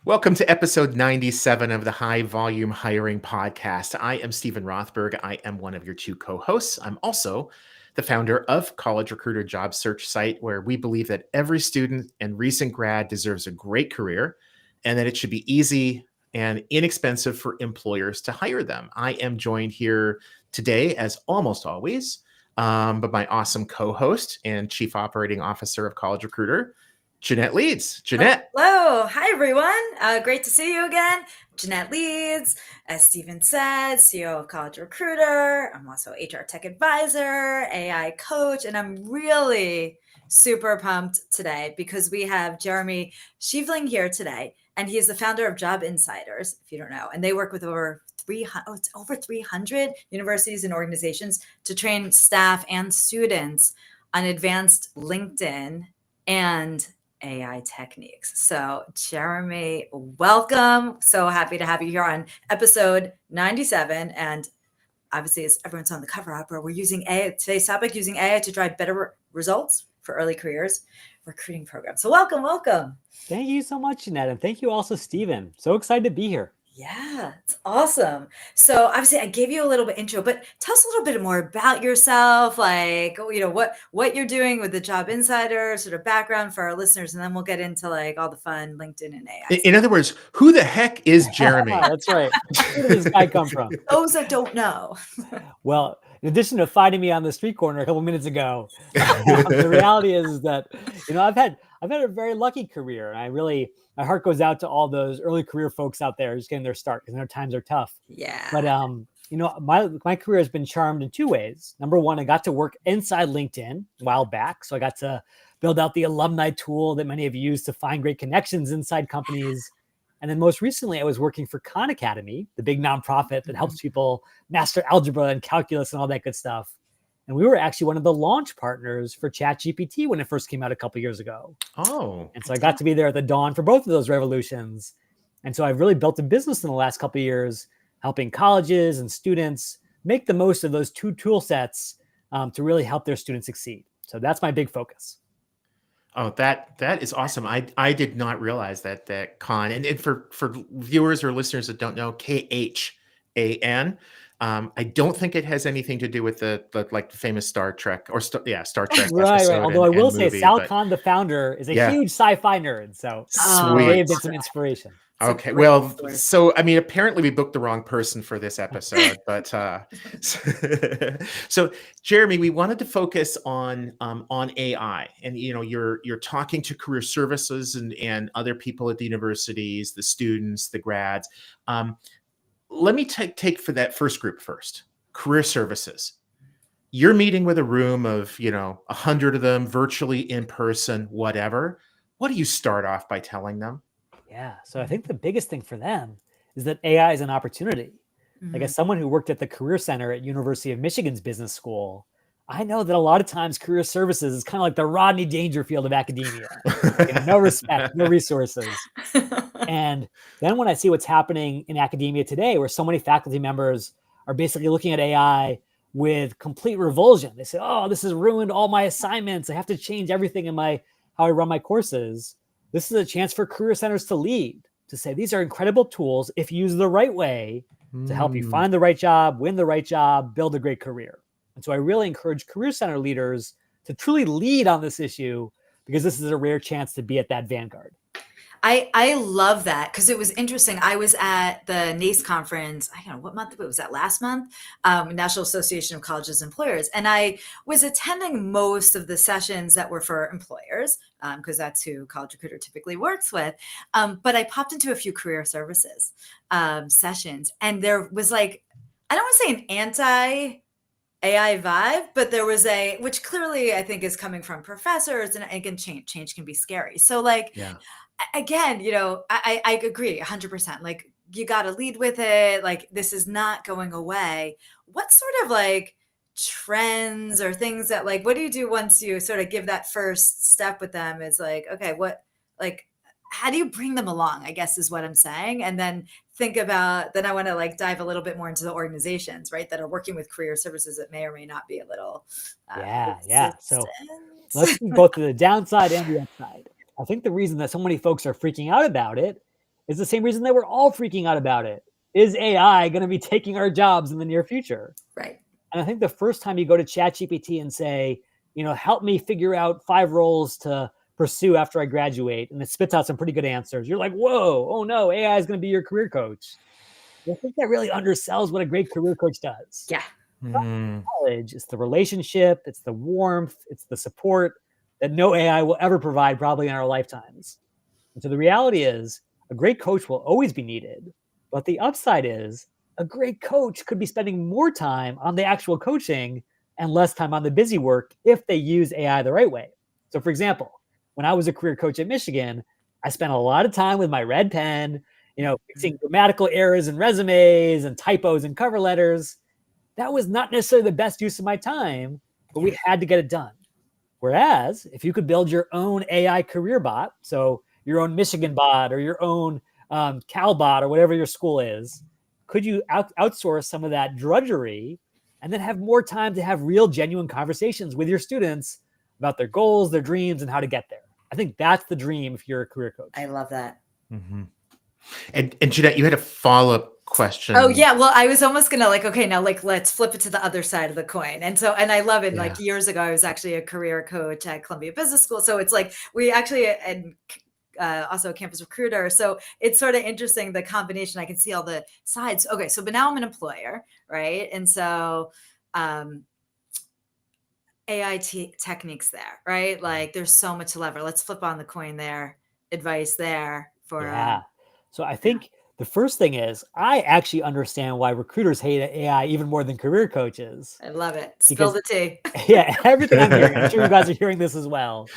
Welcome to episode 97 of the High Volume Hiring Podcast. I am Stephen Rothberg. I am one of your two co-hosts. I'm also the founder of College Recruiter Job Search Site, where we believe that every student and recent grad deserves a great career and that it should be easy and inexpensive for employers to hire them. I am joined here today, as almost always, by my awesome co-host and Chief Operating Officer of College Recruiter, Jeanette Leeds. Jeanette. Hello. Hi, everyone. Great to see you again. Jeanette Leeds, as Stephen said, CEO of College Recruiter. I'm also HR Tech Advisor, AI Coach, and I'm really super pumped today because we have Jeremy Schifeling here today, and he is the founder of Job Insiders, if you don't know, and they work with over 300 universities and organizations to train staff and students on advanced LinkedIn and AI techniques. So Jeremy, welcome. So happy to have you here on episode 97. And obviously, as everyone's on the cover up, we're using AI, today's topic, using AI to drive better results for early careers recruiting programs. So welcome. Thank you so much, Jeanette. And thank you also, Stephen. So excited to be here. Yeah, it's awesome. So obviously I gave you a little bit intro, but tell us a little bit more about yourself, like, what you're doing with the Job Insider, sort of background for our listeners, and then we'll get into like all the fun LinkedIn and AI. In other words, who the heck is Jeremy? That's right. Where did this guy come from? Those that don't know. Well, in addition to finding me on the street corner a couple minutes ago, the reality is that, I've had a very lucky career. And my heart goes out to all those early career folks out there just getting their start because their times are tough. Yeah. But, my career has been charmed in two ways. Number one, I got to work inside LinkedIn a while back. So I got to build out the alumni tool that many of you use to find great connections inside companies. And then most recently, I was working for Khan Academy, the big nonprofit that helps people master algebra and calculus and all that good stuff. And we were actually one of the launch partners for ChatGPT when it first came out a couple years ago. Oh. And so I got to be there at the dawn for both of those revolutions. And so I've really built a business in the last couple of years, helping colleges and students make the most of those two tool sets to really help their students succeed. So that's my big focus. Oh, that is awesome. I did not realize that Khan, and for viewers or listeners that don't know, KHAN. I don't think it has anything to do with the famous Star Trek Star Trek. Right. Although I will say, movie, Sal Khan, the founder, is a huge sci-fi nerd, so sweet. gave it some inspiration. Okay, well, so apparently we booked the wrong person for this episode, but so Jeremy, we wanted to focus on AI, and you're talking to career services and other people at the universities, the students, the grads. Let me take for that first group first. Career services. You're meeting with a room of 100 of them, virtually, in person, whatever. What do you start off by telling them? Yeah. So I think the biggest thing for them is that AI is an opportunity. Mm-hmm. Like, as someone who worked at the Career Center at University of Michigan's business school, I know that a lot of times career services is kind of like the Rodney Dangerfield of academia. No respect, no resources. And then when I see what's happening in academia today, where so many faculty members are basically looking at AI with complete revulsion. They say, oh, this has ruined all my assignments. I have to change everything in how I run my courses. This is a chance for career centers to lead, to say these are incredible tools if used the right way to help you find the right job, win the right job, build a great career. And so I really encourage career center leaders to truly lead on this issue, because this is a rare chance to be at that vanguard. I love that, because it was interesting. I was at the NACE conference, I don't know what month, was that last month? National Association of Colleges and Employers. And I was attending most of the sessions that were for employers, because that's who College Recruiter typically works with. But I popped into a few career services sessions, and there was I don't want to say an anti-AI vibe, but there was which clearly I think is coming from professors, and again, change can be scary. So again, I agree 100%. You got to lead with it. This is not going away. What sort of trends or things that what do you do once you sort of give that first step with them? Is okay, how do you bring them along, I guess is what I'm saying. And then then I want to dive a little bit more into the organizations, right, that are working with career services that may or may not be a little. So let's do both the downside and the upside. I think the reason that so many folks are freaking out about it It's the same reason that we're all freaking out about it. Is AI going to be taking our jobs in the near future? Right. And I think the first time you go to ChatGPT and say, help me figure out 5 roles to pursue after I graduate, and it spits out some pretty good answers, you're like, whoa, oh no, AI is going to be your career coach. I think that really undersells what a great career coach does. Yeah. Knowledge, it's the relationship, it's the warmth, it's the support that no AI will ever provide probably in our lifetimes. And so the reality is a great coach will always be needed. But the upside is a great coach could be spending more time on the actual coaching and less time on the busy work if they use AI the right way. So for example, when I was a career coach at Michigan, I spent a lot of time with my red pen, fixing grammatical errors in resumes and typos in cover letters. That was not necessarily the best use of my time, but we had to get it done. Whereas if you could build your own AI career bot, so your own Michigan bot or your own CalBot or whatever your school is, could you outsource some of that drudgery and then have more time to have real, genuine conversations with your students about their goals, their dreams, and how to get there? I think that's the dream if you're a career coach. I love that. Mm-hmm. And Jeanette, you had a follow-up question. Oh yeah. Well, I was almost gonna okay, now let's flip it to the other side of the coin. And I love it. Yeah. Years ago, I was actually a career coach at Columbia Business School. So it's we actually, and also a campus recruiter. So it's sort of interesting, the combination. I can see all the sides. Okay. So, but now I'm an employer, right? And so, AI techniques there, right? There's so much to lever. Let's flip on the coin there. Advice there for, yeah. So I think the first thing is I actually understand why recruiters hate AI even more than career coaches. I love it. Spill the tea. Yeah, everything I'm hearing, I'm sure you guys are hearing this as well,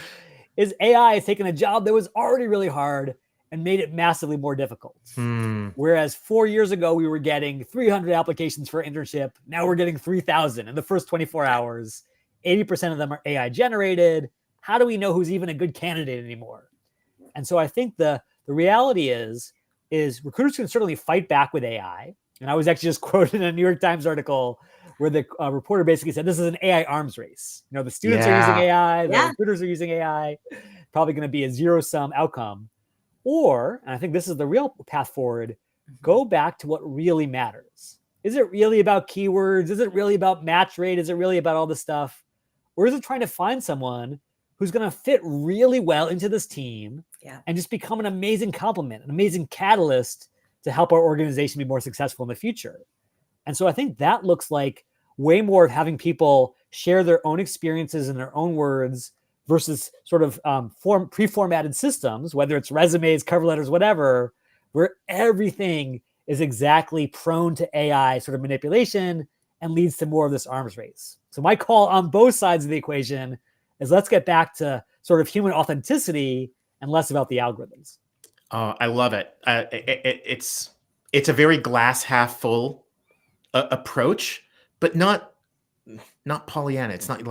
is AI has taken a job that was already really hard and made it massively more difficult. Whereas 4 years ago, we were getting 300 applications for an internship. Now we're getting 3,000 in the first 24 hours. 80% of them are AI generated. How do we know who's even a good candidate anymore? And so I think the reality is recruiters can certainly fight back with AI. And I was actually just quoted in a New York Times article where the reporter basically said, this is an AI arms race. The students are using AI, the recruiters are using AI, probably going to be a zero-sum outcome. Or, and I think this is the real path forward, go back to what really matters. Is it really about keywords? Is it really about match rate? Is it really about all this stuff? Or is it trying to find someone who's going to fit really well into this team and just become an amazing complement, an amazing catalyst to help our organization be more successful in the future? And so I think that looks like way more of having people share their own experiences in their own words versus sort of pre-formatted systems, whether it's resumes, cover letters, whatever, where everything is exactly prone to AI sort of manipulation and leads to more of this arms race. So my call on both sides of the equation is let's get back to sort of human authenticity and less about the algorithms. I love it. It's a very glass half full approach, but not Pollyanna. It's not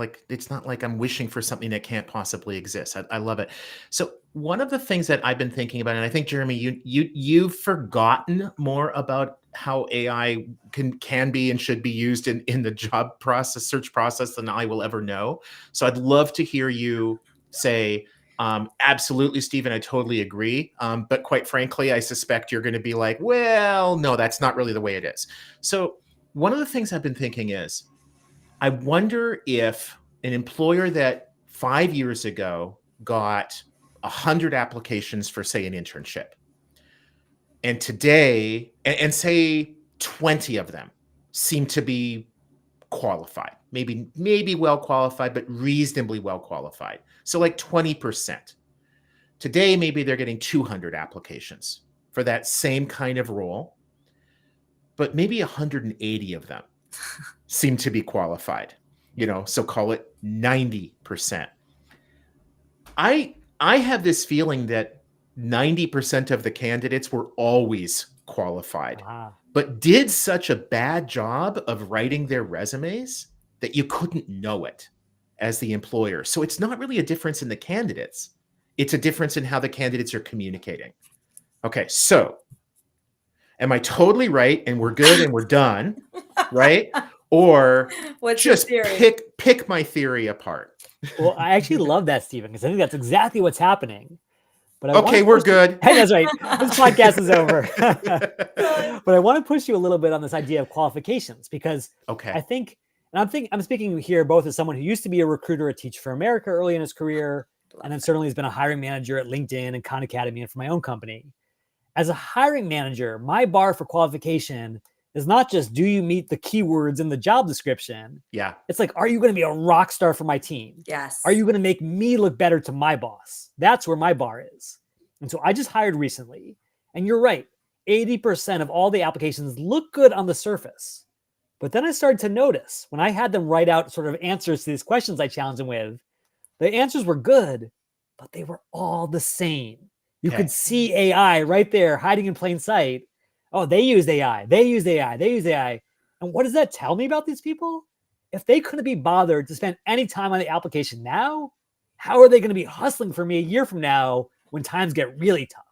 like I'm wishing for something that can't possibly exist. I love it. So one of the things that I've been thinking about, and I think Jeremy, you've forgotten more about how AI can be and should be used in the job search process than I will ever know. So I'd love to hear you say, absolutely, Stephen, I totally agree. But quite frankly, I suspect you're going to be like, well, no, that's not really the way it is. So one of the things I've been thinking is, I wonder if an employer that 5 years ago got 100 applications for, say, an internship, and today, and say 20 of them seem to be qualified, maybe well qualified, but reasonably well qualified. So like 20%. Today, maybe they're getting 200 applications for that same kind of role, but maybe 180 of them seem to be qualified, so call it 90%. I have this feeling that 90% of the candidates were always qualified, but did such a bad job of writing their resumes that you couldn't know it as the employer. So it's not really a difference in the candidates. It's a difference in how the candidates are communicating. Okay, so am I totally right and we're good and we're done, right? Or what's just your theory? pick my theory apart. Well, I actually love that, Stephen, because I think that's exactly what's happening. But I Okay, we're good. That's right. This podcast is over. But I want to push you a little bit on this idea of qualifications, because Okay. I think, and I'm speaking here both as someone who used to be a recruiter at Teach for America early in his career, and then certainly has been a hiring manager at LinkedIn and Khan Academy and for my own company. As a hiring manager, my bar for qualification is not just, do you meet the keywords in the job description? Yeah. It's like, are you going to be a rock star for my team? Yes. Are you going to make me look better to my boss? That's where my bar is. And so I just hired recently, and you're right, 80% of all the applications look good on the surface. But then I started to notice when I had them write out sort of answers to these questions I challenged them with, the answers were good, but they were all the same. You could see AI right there hiding in plain sight. Oh, they used AI. They used AI. They used AI. And what does that tell me about these people? If they couldn't be bothered to spend any time on the application now, how are they going to be hustling for me a year from now when times get really tough?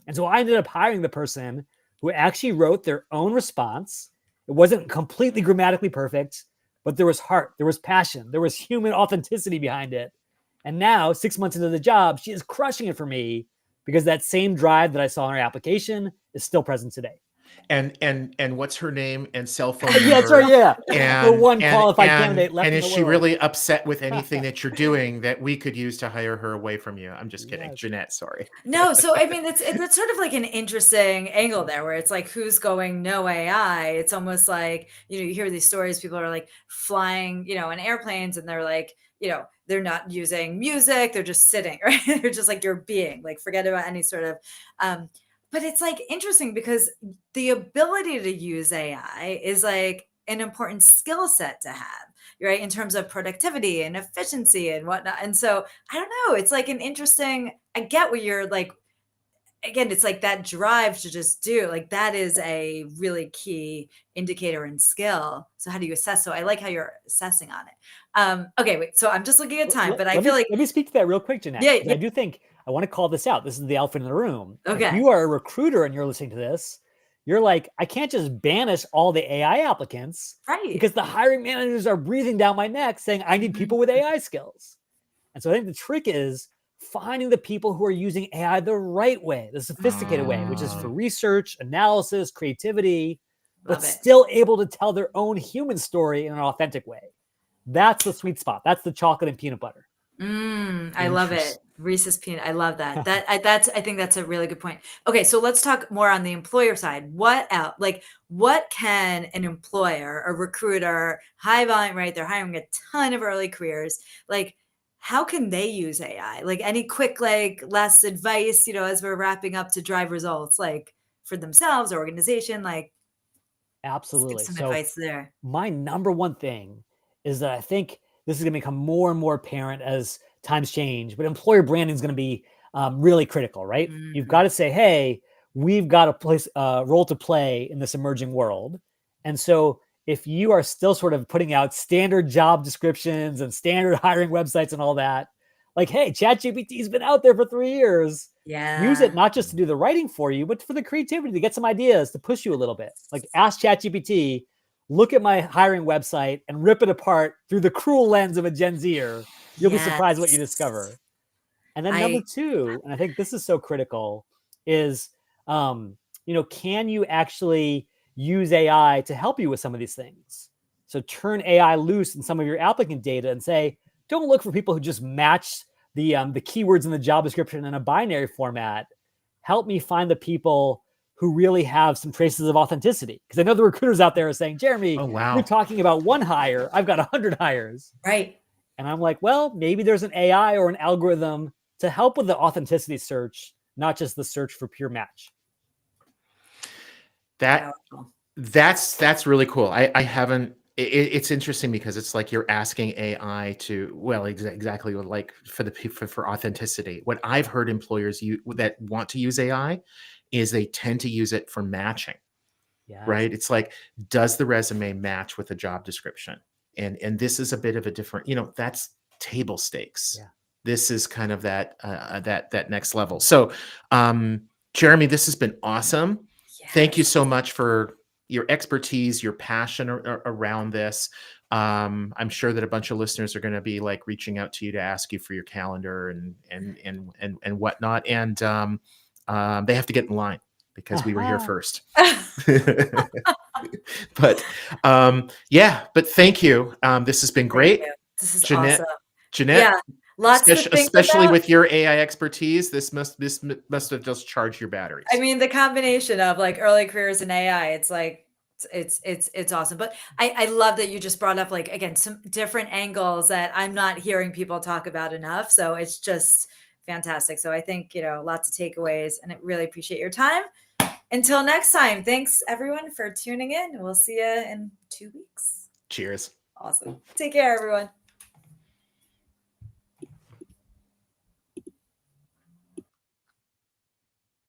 And so I ended up hiring the person who actually wrote their own response. It wasn't completely grammatically perfect, but there was heart, there was passion, there was human authenticity behind it. And now, 6 months into the job, she is crushing it for me because that same drive that I saw in her application is still present today. And what's her name and cell phone Yeah, that's number? right. Yeah. And The one qualified candidate left and in is the she world. really upset with anything that you're doing that we could use to hire her away from you? I'm just kidding. Yes. Jeanette, sorry. No, so I mean, it's sort of like an interesting angle there, where it's like, who's going no AI? It's almost like, you hear these stories, people are like flying, in airplanes, and they're like, they're not using music, they're just sitting, right? They're just like, you're being, like, forget about any sort of, but it's like interesting because the ability to use AI is like an important skill set to have, right? In terms of productivity and efficiency and whatnot. And so I don't know, it's like an interesting, I get what you're like, again, it's like that drive to just do, like, that is a really key indicator and skill. So how do you assess? So I like how you're assessing on it. Okay, wait. So I'm just looking at time, but I feel like, let me speak to that real quick, Jeanette. Yeah, 'Cause I do think I want to call this out. This is the elephant in the room. Okay. If you are a recruiter and you're listening to this, you're like, I can't just banish all the AI applicants, right. because the hiring managers are breathing down my neck saying I need people with AI skills. And so I think the trick is finding the people who are using AI the right way, the sophisticated way, which is for research, analysis, creativity, Love but it. still able to tell their own human story in an authentic way. That's the sweet spot. That's the chocolate and peanut butter. I love it. Reese's peanut. I love that. I think that's a really good point. Okay, so let's talk more on the employer side. What else? Like, what can an employer, a recruiter, high volume, right? They're hiring a ton of early careers. Like, how can they use AI? Like, any quick, like, last advice, as we're wrapping up to drive results, like, for themselves or organization, like, Absolutely. give some So advice there. my number one thing is that I think this is going to become more and more apparent as times change, but employer branding is going to be really critical, right? You've got to say, hey, we've got a role to play in this emerging world. And so if you are still sort of putting out standard job descriptions and standard hiring websites and all that, like, hey, ChatGPT has been out there for 3 years. Yeah. Use it not just to do the writing for you, but for the creativity, to get some ideas, to push you a little bit. Like, ask ChatGPT, look at my hiring website and rip it apart through the cruel lens of a Gen Zer. You'll be surprised what you discover. And then number two, and I think this is so critical, is, can you actually use AI to help you with some of these things? So turn AI loose in some of your applicant data and say, don't look for people who just match the keywords in the job description in a binary format. Help me find the people who really have some traces of authenticity. Because I know the recruiters out there are saying, Jeremy, you're talking about one hire. I've got 100 hires. Right. And I'm like, well, maybe there's an AI or an algorithm to help with the authenticity search, not just the search for pure match. That's really cool. I haven't. It's interesting because it's like you're asking AI to, well, exactly like for authenticity. What I've heard employers that want to use AI is they tend to use it for matching. Yeah. Right. It's like, does the resume match with the job description? And this is a bit of a different, that's table stakes. Yeah. This is kind of that next level. So, Jeremy, this has been awesome. Yes. Thank you so much for your expertise, your passion around this. I'm sure that a bunch of listeners are going to be like reaching out to you to ask you for your calendar and whatnot. And they have to get in line because we were here first. But but thank you. This has been great. This is Jeanette, awesome. Jeanette, Yeah, lots to think especially about. with your AI expertise, this must have just charged your batteries. I mean, the combination of like early careers in AI, it's like it's awesome. But I love that you just brought up like again some different angles that I'm not hearing people talk about enough. So it's just fantastic. So I think lots of takeaways, and I really appreciate your time. Until next time, thanks everyone for tuning in. We'll see you in 2 weeks. Cheers. Awesome. Take care, everyone.